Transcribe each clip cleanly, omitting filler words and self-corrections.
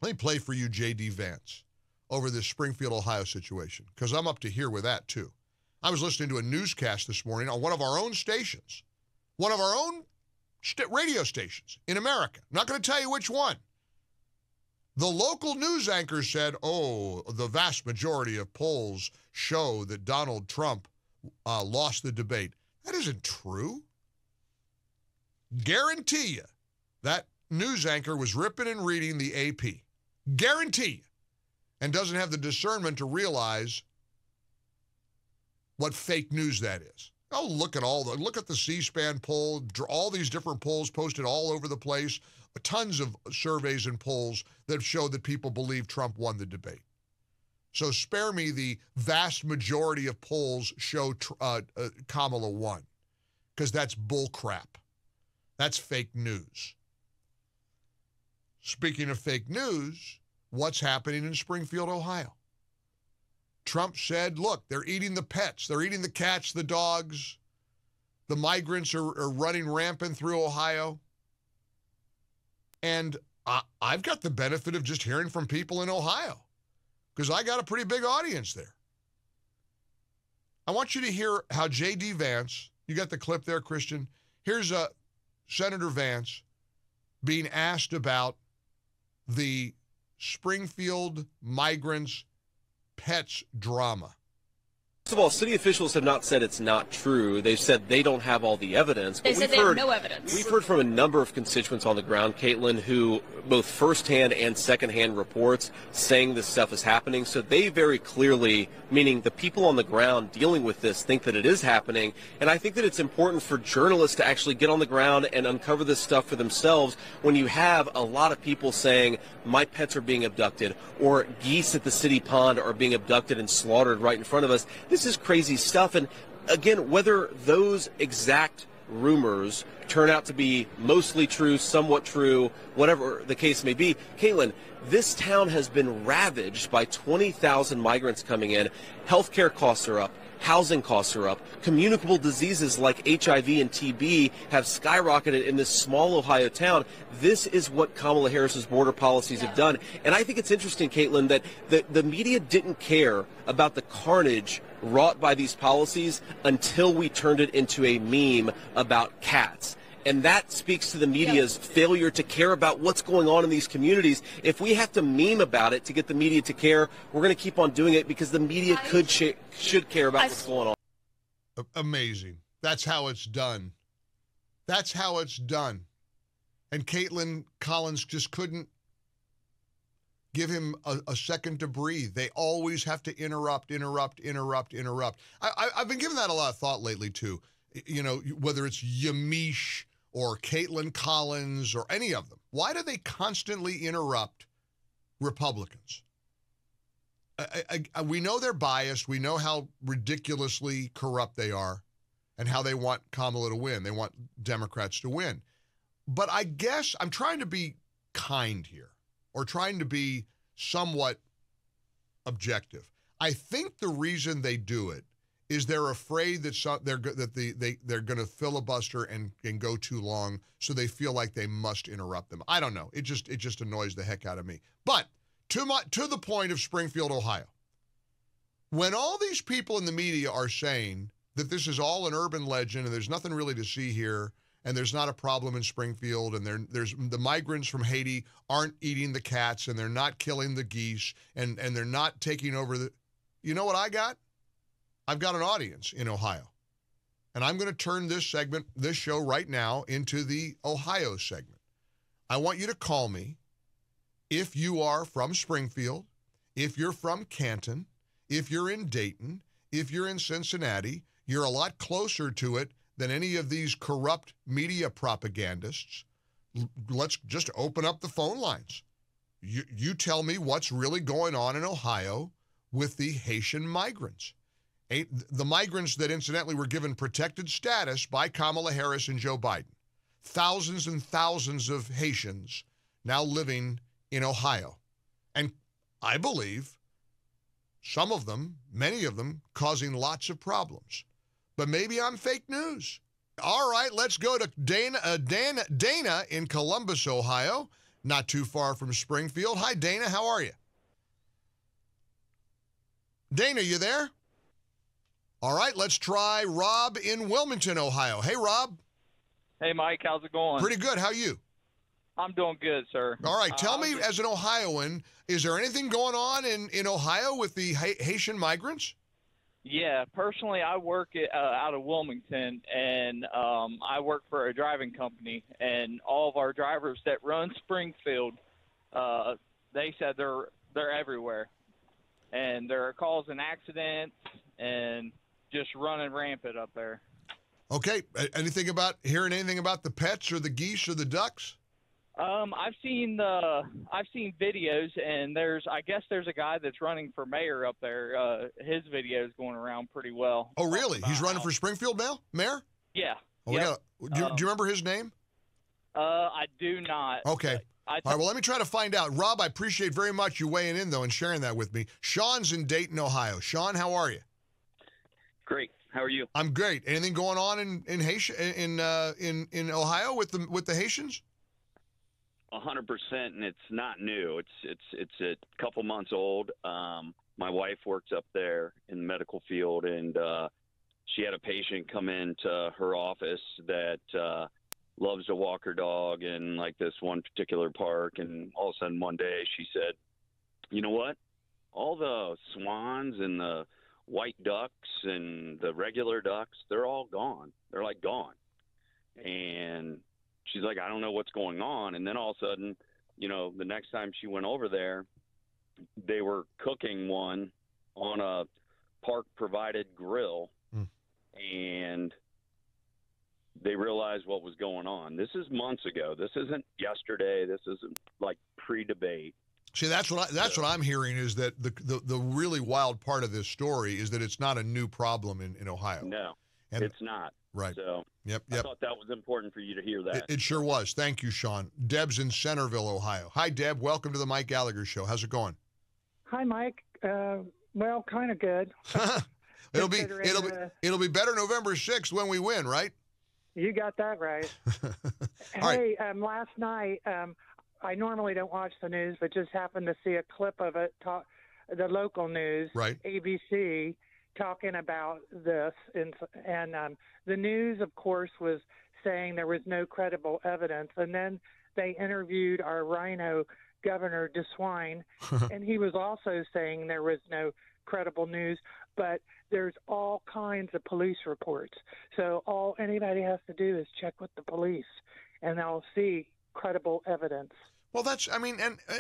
Let me play for you J.D. Vance over this Springfield, Ohio situation, because I'm up to here with that, too. I was listening to a newscast this morning on one of our own stations, one of our own radio stations in America. I'm not going to tell you which one. The local news anchor said, the vast majority of polls show that Donald Trump lost the debate. That isn't true. Guarantee you that news anchor was ripping and reading the AP. Guarantee you. And doesn't have the discernment to realize what fake news that is. Oh, look at the C-SPAN poll, all these different polls posted all over the place, tons of surveys and polls that show that people believe Trump won the debate. So spare me the vast majority of polls show Kamala won, because that's bull crap. That's fake news. Speaking of fake news, what's happening in Springfield, Ohio? Trump said, look, they're eating the pets. They're eating the cats, the dogs. The migrants are running rampant through Ohio. And I've got the benefit of just hearing from people in Ohio because I got a pretty big audience there. I want you to hear how J.D. Vance, you got the clip there, Christian? Here's Senator Vance being asked about the Springfield migrants' pets drama. First of all, city officials have not said it's not true. They've said they don't have all the evidence. They said they have no evidence. We've heard from a number of constituents on the ground, Caitlin, who both firsthand and secondhand reports saying this stuff is happening. So they very clearly, meaning the people on the ground dealing with this, think that it is happening. And I think that it's important for journalists to actually get on the ground and uncover this stuff for themselves when you have a lot of people saying, my pets are being abducted, or geese at the city pond are being abducted and slaughtered right in front of us. This is crazy stuff. And again, whether those exact rumors turn out to be mostly true, somewhat true, whatever the case may be, Caitlin, this town has been ravaged by 20,000 migrants coming in. Healthcare costs are up. Housing costs are up. Communicable diseases like HIV and TB have skyrocketed in this small Ohio town. This is what Kamala Harris's border policies have done. And I think it's interesting, Caitlin, that the media didn't care about the carnage wrought by these policies until we turned it into a meme about cats. And that speaks to the media's failure to care about what's going on in these communities. If we have to meme about it to get the media to care, we're going to keep on doing it because the media should care about what's going on. Amazing. That's how it's done. That's how it's done. And Caitlin Collins just couldn't give him a second to breathe. They always have to interrupt. I've been giving that a lot of thought lately, too. You know, whether it's Yamiche or Caitlin Collins or any of them. Why do they constantly interrupt Republicans? We know they're biased. We know how ridiculously corrupt they are and how they want Kamala to win. They want Democrats to win. But I guess I'm trying to be kind here or trying to be somewhat objective. I think the reason they do it is they're afraid that they're going to filibuster and go too long, so they feel like they must interrupt them. I don't know. It just annoys the heck out of me. But to the point of Springfield, Ohio, when all these people in the media are saying that this is all an urban legend and there's nothing really to see here and there's not a problem in Springfield and there's the migrants from Haiti aren't eating the cats and they're not killing the geese and they're not taking over the, you know what I got? I've got an audience in Ohio, and I'm going to turn this show right now into the Ohio segment. I want you to call me if you are from Springfield, if you're from Canton, if you're in Dayton, if you're in Cincinnati. You're a lot closer to it than any of these corrupt media propagandists. Let's just open up the phone lines. You tell me what's really going on in Ohio with the Haitian migrants. The migrants that incidentally were given protected status by Kamala Harris and Joe Biden. Thousands and thousands of Haitians now living in Ohio. And I believe some of them, many of them, causing lots of problems. But maybe I'm fake news. All right, let's go to Dana in Columbus, Ohio. not too far from Springfield. Hi, Dana. How are you? Dana, you there? All right, let's try Rob in Wilmington, Ohio. Hey, Rob. Hey, Mike. How's it going? Pretty good. How are you? I'm doing good, sir. All right. Tell me, as an Ohioan, is there anything going on in Ohio with the Haitian migrants? Yeah, personally, I work out of Wilmington, and I work for a driving company, and all of our drivers that run Springfield, they said they're everywhere, and they're causing accidents and just running rampant up there. Okay. Hearing anything about the pets or the geese or the ducks? I've seen videos, and I guess there's a guy that's running for mayor up there. His video's going around pretty well. Oh, really? He's running for Springfield now, mayor? Yeah. Oh, yep. Do you remember his name? I do not. Okay. All right, well, let me try to find out. Rob, I appreciate very much you weighing in, though, and sharing that with me. Sean's in Dayton, Ohio. Sean, how are you? Great. How are you? I'm great. Anything going on in Ohio with the Haitians? 100%, and it's not new. It's a couple months old. My wife works up there in the medical field, and she had a patient come into her office that loves to walk her dog in like this one particular park, and all of a sudden one day she said, "You know what? All the swans and the white ducks and the regular ducks, they're all gone. They're like gone." And she's like, "I don't know what's going on." And then all of a sudden, the next time she went over there, they were cooking one on a park-provided grill, and they realized what was going on. This is months ago. This isn't yesterday. This isn't like pre-debate. See, that's what I'm hearing is that the really wild part of this story is that it's not a new problem in Ohio. No, it's not. Right. So yep. I thought that was important for you to hear that. It sure was. Thank you, Sean. Deb's in Centerville, Ohio. Hi, Deb. Welcome to the Mike Gallagher Show. How's it going? Hi, Mike. Well, kind of good. It'll be better November 6th when we win, right? You got that right. Hey, last night, I normally don't watch the news, but just happened to see a clip of it, the local news, right. ABC, talking about this. And the news, of course, was saying there was no credible evidence. And then they interviewed our rhino Governor DeSwine, and he was also saying there was no credible news, but there's all kinds of police reports. So all anybody has to do is check with the police, and they'll see credible evidence. Well,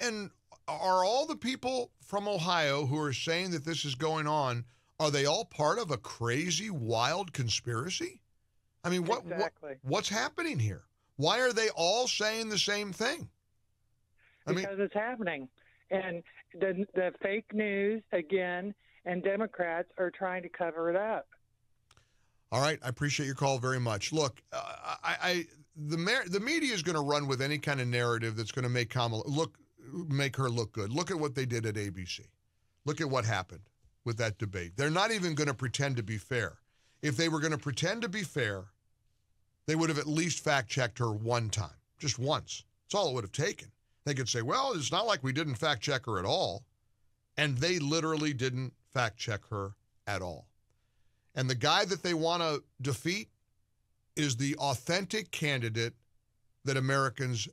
and are all the people from Ohio who are saying that this is going on, are they all part of a crazy, wild conspiracy? I mean, what's happening here? Why are they all saying the same thing? Because it's happening. And the fake news, again, and Democrats are trying to cover it up. All right. I appreciate your call very much. Look, the media is going to run with any kind of narrative that's going to make Kamala make her look good. Look at what they did at ABC. Look at what happened with that debate. They're not even going to pretend to be fair. If they were going to pretend to be fair, they would have at least fact-checked her one time, just once. That's all it would have taken. They could say, well, it's not like we didn't fact-check her at all. And they literally didn't fact-check her at all. And the guy that they want to defeat is the authentic candidate that Americans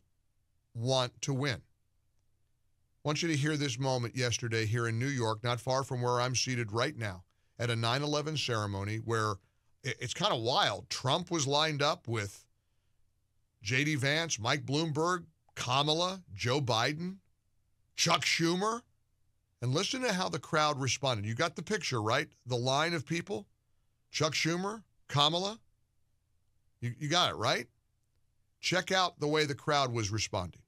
want to win. I want you to hear this moment yesterday here in New York, not far from where I'm seated right now, at a 9/11 ceremony where it's kind of wild. Trump was lined up with J.D. Vance, Mike Bloomberg, Kamala, Joe Biden, Chuck Schumer. And listen to how the crowd responded. You got the picture, right? The line of people. Chuck Schumer, Kamala. You got it, right? Check out the way the crowd was responding.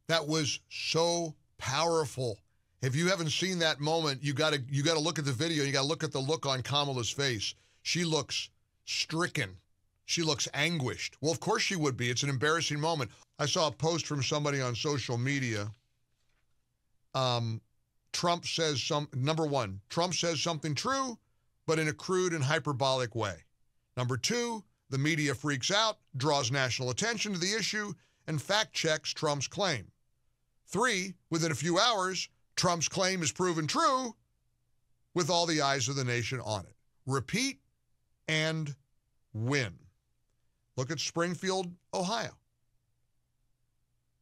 That was so powerful. If you haven't seen that moment, you got to look at the video. You got to look at the look on Kamala's face. She looks stricken. She looks anguished. Well, of course she would be. It's an embarrassing moment. I saw a post from somebody on social media. Trump says number one, Trump says something true, but in a crude and hyperbolic way. Number two, the media freaks out, draws national attention to the issue, and fact checks Trump's claim. 3, within a few hours, Trump's claim is proven true with all the eyes of the nation on it. Repeat and win. Look at Springfield, Ohio.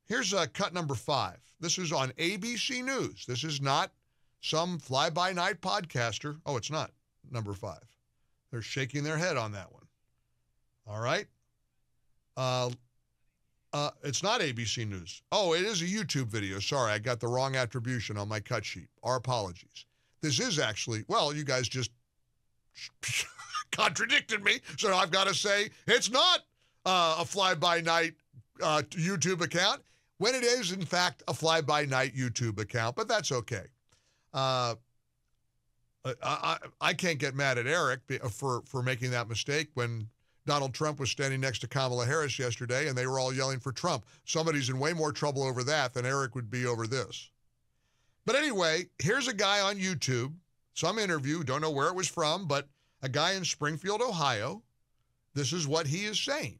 Here's cut number 5. This is on ABC News. This is not some fly-by-night podcaster. Oh, it's not number 5. They're shaking their head on that one. All right. It's not ABC News. Oh, it is a YouTube video. Sorry, I got the wrong attribution on my cut sheet. Our apologies. This is actually, well, you guys just contradicted me, so I've got to say it's not a fly-by-night YouTube account, when it is, in fact, a fly-by-night YouTube account, but that's okay. I can't get mad at Eric for making that mistake when Donald Trump was standing next to Kamala Harris yesterday, and they were all yelling for Trump. Somebody's in way more trouble over that than Eric would be over this. But anyway, here's a guy on YouTube, some interview, don't know where it was from, but a guy in Springfield, Ohio. This is what he is saying.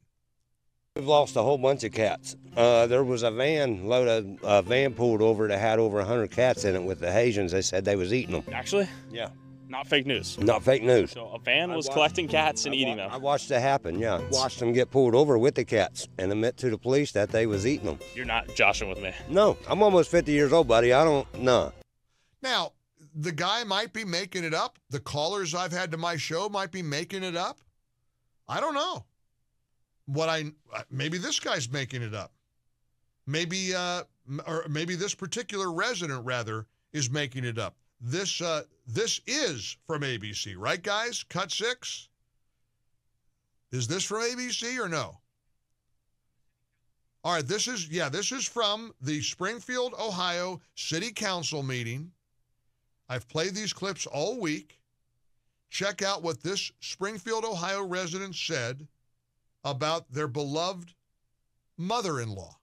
We've lost a whole bunch of cats. There was a van pulled over that had over 100 cats in it with the Haitians. They said they was eating them. Actually? Yeah. Not fake news. Not fake news. So a van was collecting cats and eating them. I watched it happen, yeah. Watched them get pulled over with the cats and admit to the police that they was eating them. You're not joshing with me. No, I'm almost 50 years old, buddy. I don't know. Now, the guy might be making it up. The callers I've had to my show might be making it up. I don't know. Maybe this guy's making it up. Maybe this particular resident, rather, is making it up. This is from ABC, right, guys? Cut 6. Is this from ABC or no? All right, this is from the Springfield, Ohio City Council meeting. I've played these clips all week. Check out what this Springfield, Ohio resident said about their beloved mother-in-law.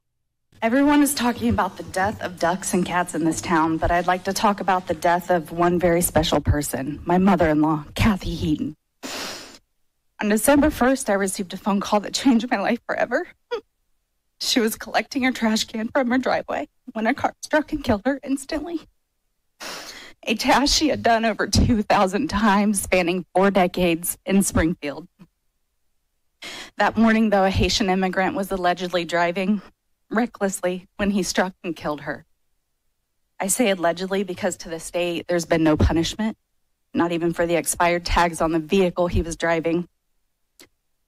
Everyone is talking about the death of ducks and cats in this town, but I'd like to talk about the death of one very special person, my mother-in-law, Kathy Heaton. On December 1st, I received a phone call that changed my life forever. She was collecting her trash can from her driveway when a car struck and killed her instantly. A task she had done over 2,000 times, spanning 4 decades in Springfield. That morning, though, a Haitian immigrant was allegedly driving recklessly when he struck and killed her. I say allegedly because to this day, there's been no punishment, not even for the expired tags on the vehicle he was driving.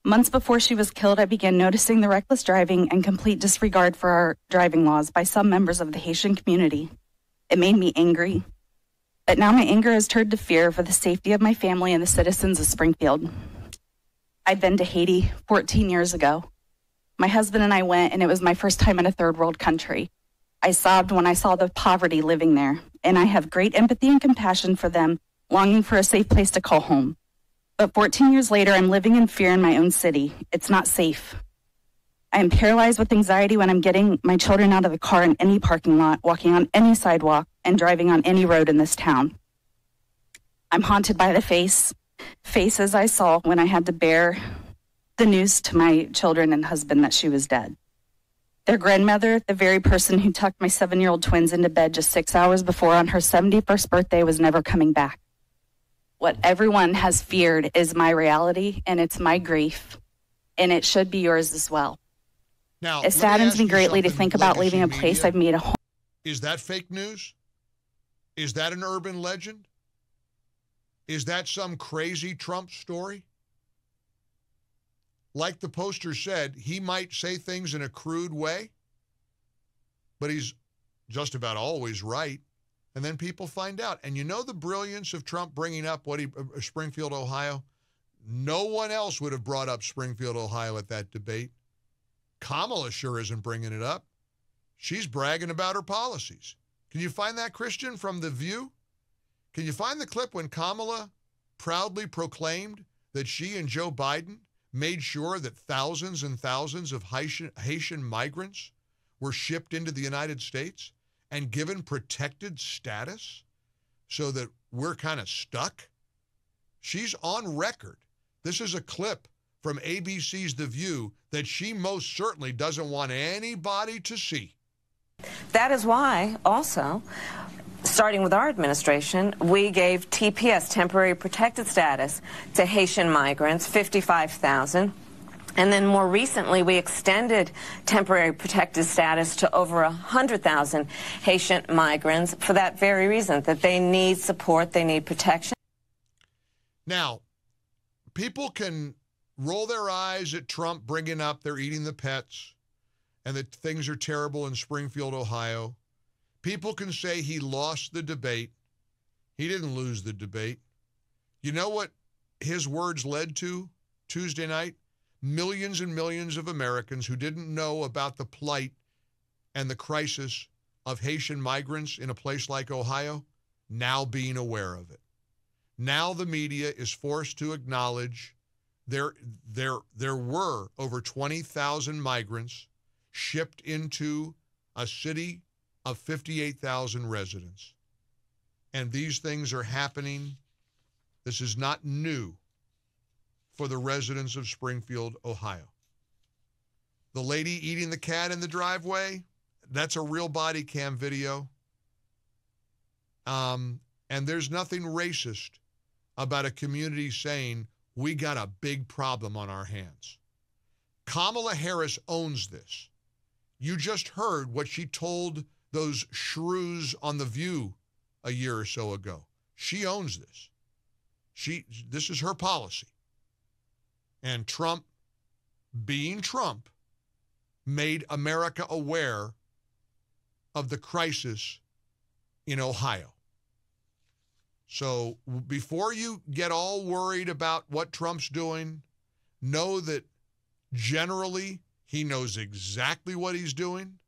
Months before she was killed, I began noticing the reckless driving and complete disregard for our driving laws by some members of the Haitian community. It made me angry. But now my anger has turned to fear for the safety of my family and the citizens of Springfield. I'd been to Haiti 14 years ago. My husband and I went, and it was my first time in a third world country. I sobbed when I saw the poverty living there, and I have great empathy and compassion for them, longing for a safe place to call home. But 14 years later, I'm living in fear in my own city. It's not safe. I am paralyzed with anxiety when I'm getting my children out of the car in any parking lot, walking on any sidewalk, and driving on any road in this town. I'm haunted by the faces I saw when I had to bear the news to my children and husband that she was dead. Their grandmother, the very person who tucked my 7-year-old twins into bed just 6 hours before on her 71st birthday, was never coming back. What everyone has feared is my reality, and it's my grief, and it should be yours as well. Now, it saddens me greatly to think about leaving a place I've made a home. Is that fake news? Is that an urban legend? Is that some crazy Trump story? Like the poster said, he might say things in a crude way, but he's just about always right. And then people find out. And you know the brilliance of Trump bringing up Springfield, Ohio? No one else would have brought up Springfield, Ohio at that debate. Kamala sure isn't bringing it up. She's bragging about her policies. Can you find that, Christian, from The View? Can you find the clip when Kamala proudly proclaimed that she and Joe Biden made sure that thousands and thousands of Haitian migrants were shipped into the United States and given protected status so that we're kind of stuck? She's on record. This is a clip from ABC's The View that she most certainly doesn't want anybody to see. That is why, also, starting with our administration, we gave TPS, temporary protected status, to Haitian migrants, 55,000. And then more recently, we extended temporary protected status to over 100,000 Haitian migrants for that very reason, that they need support, they need protection. Now, people can roll their eyes at Trump bringing up they're eating the pets and that things are terrible in Springfield, Ohio. People can say he lost the debate. He didn't lose the debate. You know what his words led to Tuesday night? Millions and millions of Americans who didn't know about the plight and the crisis of Haitian migrants in a place like Ohio now being aware of it. Now the media is forced to acknowledge there were over 20,000 migrants shipped into a city of 58,000 residents. And these things are happening. This is not new for the residents of Springfield, Ohio. The lady eating the cat in the driveway, that's a real body cam video. And there's nothing racist about a community saying, we got a big problem on our hands. Kamala Harris owns this. You just heard what she told those shrews on The View a year or so ago. She owns this. This is her policy. And Trump, being Trump, made America aware of the crisis in Ohio. So before you get all worried about what Trump's doing, know that generally he knows exactly what he's doing.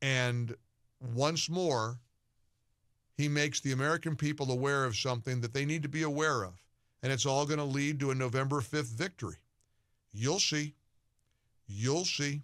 And once more, he makes the American people aware of something that they need to be aware of. And it's all going to lead to a November 5th victory. You'll see. You'll see.